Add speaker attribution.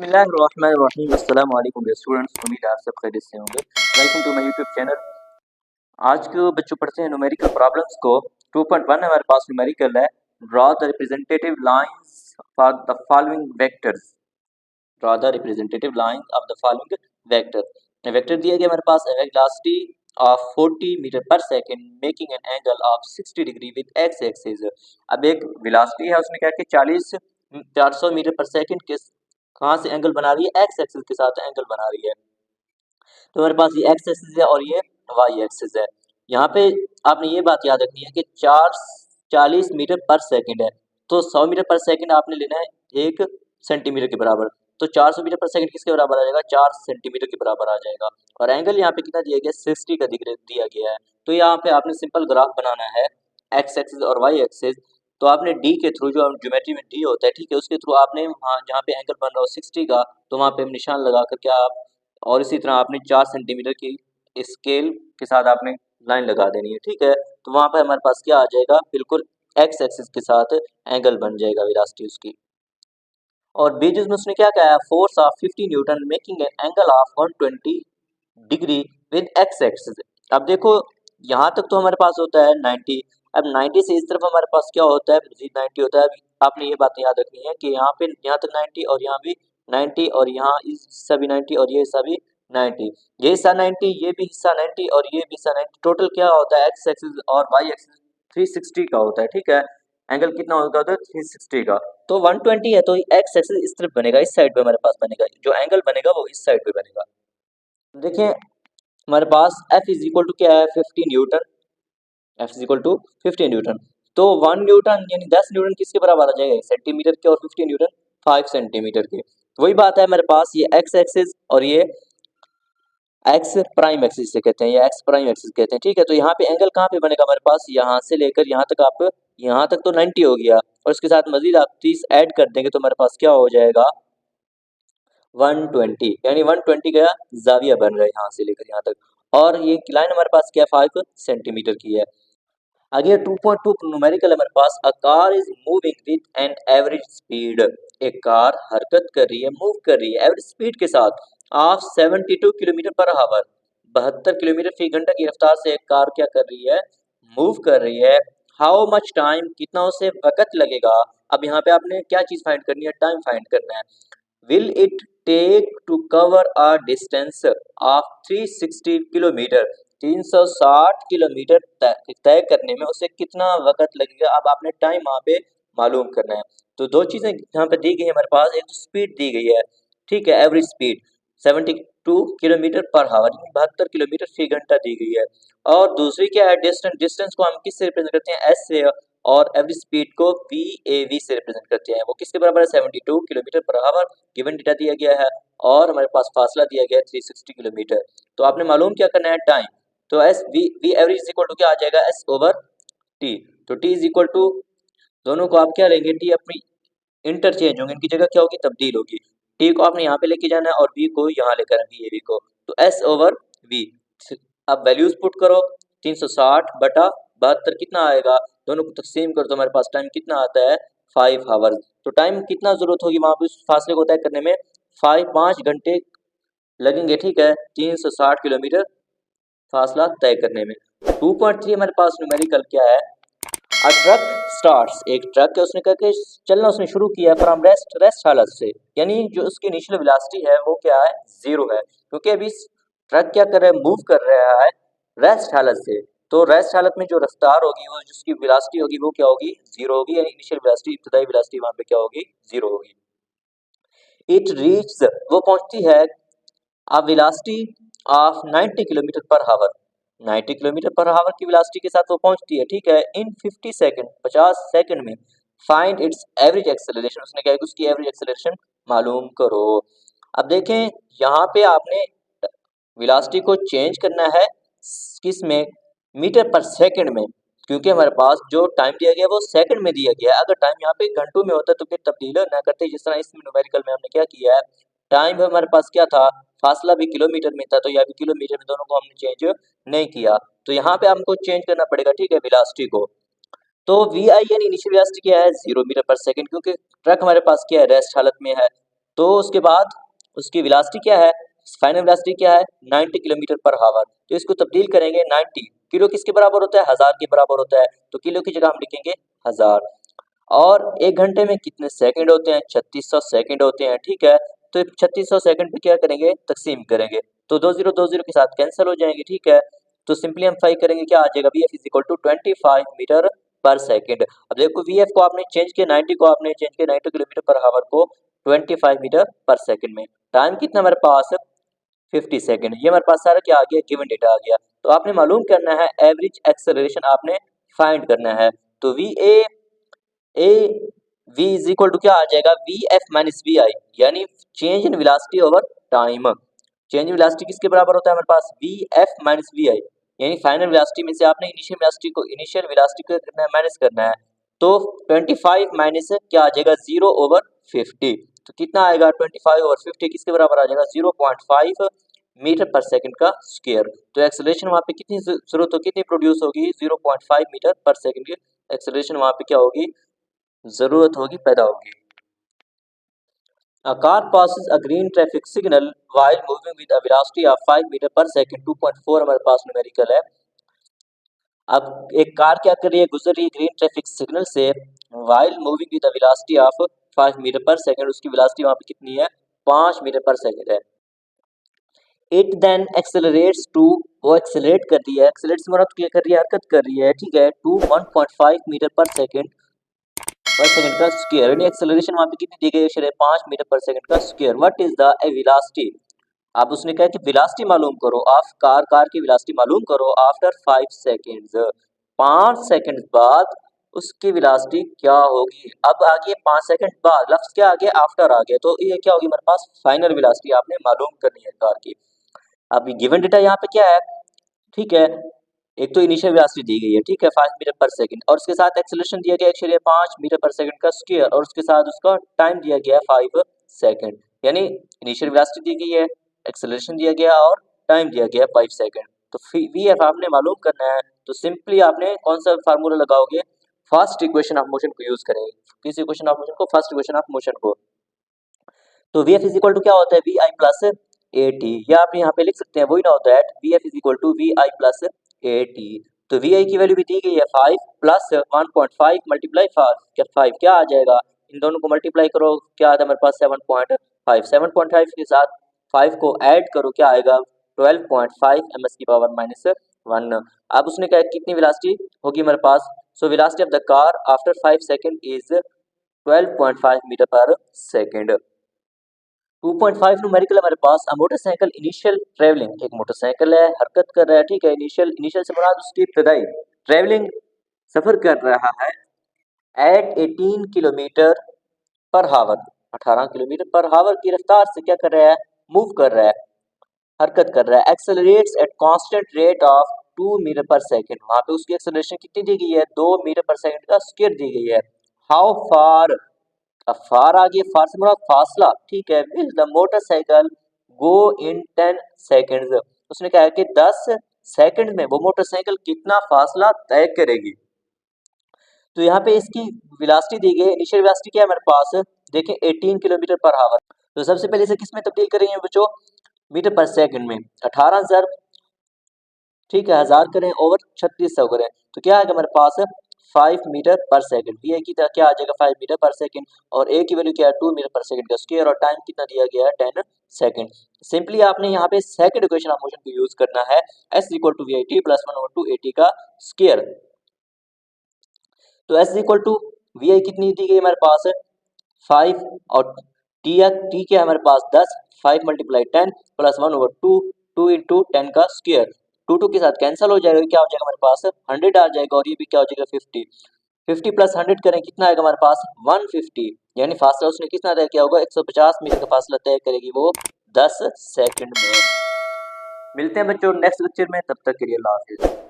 Speaker 1: बिस्मिल्लाहिर्रहमानिर्रहीम। अस्सलाम वालेकुम डियर स्टूडेंट्स, उम्मीद है आप सब खैरियत से होंगे। Welcome to my YouTube channel. आज के बच्चों पढ़ते हैं न्यूमेरिकल प्रॉब्लम्स को। 2.1 हमारे पास न्यूमेरिकल है। Draw the representative lines for the following vectors. Draw the representative line of the following vector. Vector दिया गया हमारे पास वेलोसिटी ऑफ 40 मीटर पर second making an angle of 60 degree with x axis. अब एक velocity है, उसने क्या कि 400 मीटर पर सेकंड के कहाँ से एंगल बना रही है, एक्स एक्सिस के साथ एंगल बना रही है। तो हमारे पास ये एक्स एक्सिस है और ये वाई एक्सिस है। यहाँ पे आपने ये बात याद रखनी है कि 40 मीटर पर सेकंड है, तो 100 मीटर पर सेकंड आपने लेना है 1 सेंटीमीटर के बराबर। तो 400 मीटर पर सेकंड किसके बराबर आ जाएगा, 4 सेंटीमीटर के बराबर आ जाएगा। और एंगल यहाँ पे कितना दिया गया, 60 का दिया गया है। तो यहाँ पे आपने सिंपल ग्राफ बनाना है एक्स एक्सिस और वाई एक्सिस। तो आपने डी के थ्रू, जो ज्योमेट्री में डी होता है, ठीक है, उसके थ्रू आपने वहाँ जहाँ पे एंगल बन रहा हो 60 का, तो वहाँ पे निशान लगा कर क्या आप, और इसी तरह आपने 4 सेंटीमीटर की स्केल के साथ आपने लाइन लगा देनी है, ठीक है। तो वहाँ पर हमारे पास क्या आ जाएगा, बिल्कुल एक्स एक्सिस के साथ एंगल बन जाएगा वेलोसिटी उसकी। और बीच में उसने क्या कहा, force of 50 Newton making an angle of 120 degree with x axis. अब देखो यहाँ तक तो हमारे पास होता है 90। अब 90 से इस तरफ हमारे पास क्या होता है, मजीद 90 होता है। अब आपने ये बातें याद रखनी है कि यहाँ पे यहाँ तक 90 और यहाँ भी 90 और यहाँ इस हिस्सा भी 90 और ये हिस्सा भी 90, ये हिस्सा 90, ये भी हिस्सा 90 और ये भी हिस्सा 90। टोटल क्या होता है, एक्स एक्सिस और वाई एक्सिस 360 का होता है, ठीक है। एंगल कितना होगा, तो 360 का। तो 120 है, तो एक्स एक्सिस इस तरफ बनेगा, इस साइड पे हमारे पास बनेगा, जो एंगल बनेगा वो इस साइड पे बनेगा। देखिए हमारे पास F इज इक्वल टू क्या है, 50 newton. F is equal to 50 newton. तो 1 न्यूटन यानी 10 न्यूटन किसके बराबर आ जाएगा, सेंटीमीटर के, और 50 न्यूटन 5 सेंटीमीटर के। वही बात है हमारे पास, ये एक्स एक्सिस और ये एक्स प्राइम एक्सिस से कहते हैं, ये एक्स प्राइम एक्सिस कहते हैं, ठीक है। तो यहाँ पे एंगल कहाँ पे बनेगा हमारे पास, यहाँ से लेकर यहाँ तक, आप यहाँ तक तो 90 हो गया, और उसके साथ मजीद आप 30 ऐड कर देंगे तो हमारे पास क्या हो जाएगा, 120, यानी 120 का जाविया बन रहा है यहाँ से लेकर यहाँ तक। और ये लाइन हमारे पास क्या, 5 सेंटीमीटर की है। आगे 2.2 न्यूमेरिकल हमारे पास, a car is moving with an average speed. एक कार हरकत कर रही है, मूव कर रही है एवरेज स्पीड के साथ of 72 kilometre per hour. 72 kilometre फी घंटा की रफ्तार से एक कार क्या कर रही है, मूव कर रही है। हाउ मच टाइम, कितना उसे वक्त लगेगा। अब यहाँ पे आपने क्या चीज फाइंड करनी है, टाइम फाइंड करना है। Will it take to cover a distance of 360 kilometre. 360 kilometre तय करने में उसे कितना वक्त लगेगा। अब आपने टाइम वहाँ पे मालूम करना है। तो दो चीजें यहाँ पे दी गई है हमारे पास, एक तो स्पीड दी गई है, ठीक है, average speed 72 kilometre per hour, 72 kilometre फी घंटा दी गई है। और दूसरी क्या है, डिस्टेंस। डिस्टेंस को हम किससे रिप्रेजेंट करते हैं, एस से, और एवरेज स्पीड को वी ए वी से रिप्रेजेंट करते हैं। वो किसके बराबर है, 72 kilometre per our given data दिया गया है, और हमारे पास फासला दिया गया है 360 किलोमीटर। तो आपने मालूम क्या करना है, टाइम। तो S V V average is equal to क्या आ जाएगा, एस ओवर टी। तो टी इज इक्वल टू, दोनों को आप क्या लेंगे, टी अपनी इंटरचेंज होंगे, इनकी जगह क्या होगी, तब्दील होगी। टी को आपने यहाँ पे लेके जाना है और वी को यहाँ लेकर वी ए वी को, तो एस ओवर वी। अब वैल्यूज पुट करो, 360 बटा 72 कितना आएगा, दोनों को तकसीम करो तो हमारे पास टाइम कितना आता है, 5 आवर्स। तो टाइम कितना जरूरत होगी वहां पे उस फासले को तय करने में, 5 घंटे लगेंगे, ठीक है, 360 किलोमीटर फासला तय करने में। 2.3 हमारे पास न्यूमेरिकल क्या है, अ ट्रक स्टार्ट्स। एक ट्रक है, उसने करके चलना उसने शुरू किया फ्रॉम रेस्ट हालत से, यानी जो उसकी इनिशियल वेलोसिटी है वो क्या है, 0 है, क्योंकि अभी ट्रक क्या कर रहा है, मूव कर रहा है रेस्ट हालत से। तो रेस्ट हालत में जो रफ्तार होगी, वो जिसकी वेलोसिटी होगी वो क्या होगी, 0 होगी, यानी इनिशियल वेलोसिटी, इब्तदाई वेलोसिटी वहां पे क्या होगी, 0 होगी। इट रीच, वो पहुंचती है, a velocity of 90 kilometre per our. 90 kilometre per our की वेलोसिटी के साथ वो पहुंचती है, ठीक है, इन 50 सेकंड, 50 सेकंड में। फाइंड इट्स एवरेज एक्सेलरेशन, उसने क्या है, उसकी एवरेज एक्सेलरेशन मालूम करो। अब देखें यहाँ पे आपने वेलोसिटी को चेंज करना है किस में, मीटर पर सेकंड में, क्योंकि हमारे पास जो टाइम दिया गया है वो सेकंड में दिया गया है। अगर टाइम यहाँ पे घंटों में होता तो फिर तब्दील ना करते, जिस तरह इस न्यूमेरिकल में हमने क्या किया है, टाइम हमारे पास क्या था, फासला भी किलोमीटर में था, तो यहाँ भी किलोमीटर में, दोनों को हमने चेंज नहीं किया। तो यहाँ पे हमको चेंज करना पड़ेगा, ठीक है, वेलोसिटी को। तो वी आई यानी इनिशियल वेलोसिटी क्या है, 0 मीटर पर सेकंड, क्योंकि ट्रक हमारे पास क्या है, रेस्ट हालत में है। तो उसके बाद उसकी वेलोसिटी क्या है, फाइनल वेलोसिटी क्या है, 90 किलोमीटर पर हावर। तो इसको तब्दील करेंगे, 90 किलो किसके बराबर होता है, 1000 के बराबर होता है, तो किलो की जगह हम लिखेंगे 1000। और 1 घंटे में कितने सेकंड होते हैं, 3600 सेकंड होते हैं, ठीक है। तो 3600 सेकंड पे क्या करेंगे, तकसीम करेंगे, तो 20 के साथ कैंसिल हो जाएंगे, ठीक है। तो सिंपलीफाई करेंगे, क्या आ जाएगा, Vf is equal to 25 metre पर सेकंड। अब देखो Vf को आपने चेंज किया, 90 को आपने चेंज किया 90 किलोमीटर पर हावर को 25 मीटर पर सेकंड में। टाइम कितना हमारे पास, 50 सेकंड। ये हमारे पास सारा क्या आ गया, गिवन डेटा आ गया। तो आपने मालूम करना है एवरेज एक्सेलरेशन, आपने फाइंड करना है। तो A V is equal to क्या आ जाएगा, V F minus V I, यानी change in velocity over time. Change in velocity किसके बराबर होता है हमारे पास, V F minus V I, यानी फाइनल वेलोसिटी में से आपने इनिशियल वेलोसिटी को करना है, माइनस करना है। तो 25 माइनस क्या आ जाएगा, 0 ओवर 50। तो कितना आएगा, 25 ओवर 50 किसके बराबर आ जाएगा, 0.5 मीटर पर सेकंड का स्क्वायर। तो एक्सेलरेशन वहां पे कितनी जरूरत हो, कितनी प्रोड्यूस होगी, 0.5 मीटर पर सेकंड की एक्सेलरेशन वहां पे क्या होगी, जरूरत होगी, पैदा होगी। A car passes a green traffic signal while moving with a velocity of 5 metre पर सेकंड, 2.4 हमारे पास न्यूमेरिकल है। अब एक कार क्या कर रही है, गुजर रही है ग्रीन ट्रैफिक सिग्नल से, while moving with a velocity of 5 metre पर सेकंड, उसकी वेलोसिटी वहां पे कितनी है, 5 मीटर पर सेकंड है। इट देन एक्सेलरेट्स टू, वो एक्सेलरेट कर रही है, एक्सेलरेट से मुराद क्या कर रही है, हरकत कर रही है, ठीक है, टू 1.5 मीटर पर सेकंड का स्क्वायर, यानी एक्सेलरेशन वहां पे कितनी दी गई है, 5 मीटर पर सेकंड का square. What is the velocity, अब उसने कहा कि वेलोसिटी मालूम करो ऑफ कार की वेलोसिटी मालूम करो आफ्टर 5 सेकंड्स, 5 सेकंड बाद उसकी वेलोसिटी क्या होगी। अब आ गया 5 सेकंड बाद, लफ्ज क्या आ गया, आफ्टर आ गया, तो ये क्या होगी हमारे पास, फाइनल वेलोसिटी आपने मालूम करनी है कार की। अब गिवन डेटा यहाँ पे क्या है, ठीक है, एक तो इनिशियल वेलोसिटी दी गई है, ठीक है, 5 मीटर पर सेकंड, और उसके साथ एक्सेलरेशन दिया गया 1.5 मीटर पर सेकंड का स्क्वायर, और उसके साथ उसका टाइम दिया गया 5 सेकंड, यानी इनिशियल वेलोसिटी दी गई है, एक्सेलरेशन दिया गया और टाइम दिया गया 5 सेकंड। तो वी एफ आपने मालूम करना है, तो सिंपली आपने कौन सा फार्मूला लगाओगे, फर्स्ट इक्वेशन ऑफ मोशन को यूज करेंगे, किस इक्वेशन ऑफ मोशन को, फर्स्ट इक्वेशन ऑफ मोशन को। तो V F is equal to क्या होता है, V I plus A T, या आप यहाँ पे लिख सकते हैं वही ना होता है, V F is equal to V I plus A T. तो वी आई की वैल्यू भी दी गई है 5 प्लस 1.5 मल्टीप्लाई 5 क्या आ जाएगा, इन दोनों को मल्टीप्लाई करो, क्या आता है हमारे पास 7.5, 7.5 के साथ 5 को ऐड करो, क्या आएगा 12.5 एम एस की पावर माइनस 1। अब उसने कहा कितनी वेलोसिटी होगी हमारे पास, so velocity of the car after 5 second is 12.5 metre पर सेकंड। 2.5 न्यूमेरिकल हमारे पास, अ मोटरसाइकिल इनिशियल ट्रेवलिंग, एक मोटरसाइकिल है, हरकत कर रहा है, ठीक है, इनिशियल से मुराद उसकी इब्तदाई ट्रेवलिंग, सफर कर रहा है एट 18 किलोमीटर पर हावर, 18 किलोमीटर पर हावर की रफ्तार से क्या कर रहा है, मूव कर रहा है, हरकत कर रहा है। Accelerates at constant rate of 2 metre पर सेकंड, वहां पे उसकी एक्सेलरेशन कितनी दी गई है, 2 मीटर पर सेकंड का स्क्वायर दी गई है। हाउ फार, अब फार आ गया, फार से मुराद फासला, ठीक है, will the motorcycle go in 10 seconds, उसने कहा है कि 10 सेकंड में वो मोटरसाइकिल कितना फासला तय करेगी। तो यहाँ पे इसकी वेलोसिटी दी गई है, इनिशियल वेलोसिटी क्या है हमारे पास, देखें 18 किलोमीटर पर आवर। तो सबसे पहले इसे किस में तब्दील करेंगे बच्चों, मीटर पर सेकंड में, 18 ज़रब, ठीक है, 1000 करें ओवर 3600 करें, तो क्या आएगा हमारे पास 5 मीटर पर सेकंड। वी आई की तरह क्या आ जाएगा 5 मीटर पर सेकंड, और ए की वैल्यू क्या है 2 मीटर पर सेकंड का स्क्वायर, और टाइम कितना दिया गया है 10 सेकंड। सिंपली आपने यहाँ पे सेकंड इक्वेशन ऑफ मोशन को यूज करना है, S equal to V I T plus 1/2 A T का स्क्वायर। तो S equal to V I कितनी दी गई हमारे पास है 5, और टी क्या है हमारे पास 10, 5 मल्टीप्लाई 10 प्लस 1/2, 2 इंटू 10 का स्क्वायर, 2 के साथ कैंसिल हो जाएगा, क्या हो जाएगा हमारे पास 100 आ जाएगा, और ये भी क्या हो जाएगा 50, 50 प्लस 100 करें कितना आएगा हमारे पास 150, यानी फासला उसने कितना तय किया होगा 150 मीटर का फासला तय करेगी वो 10 सेकंड में। मिलते हैं बच्चों नेक्स्ट लेक्चर में, तब तक के लिए अल्लाह हाफिज़।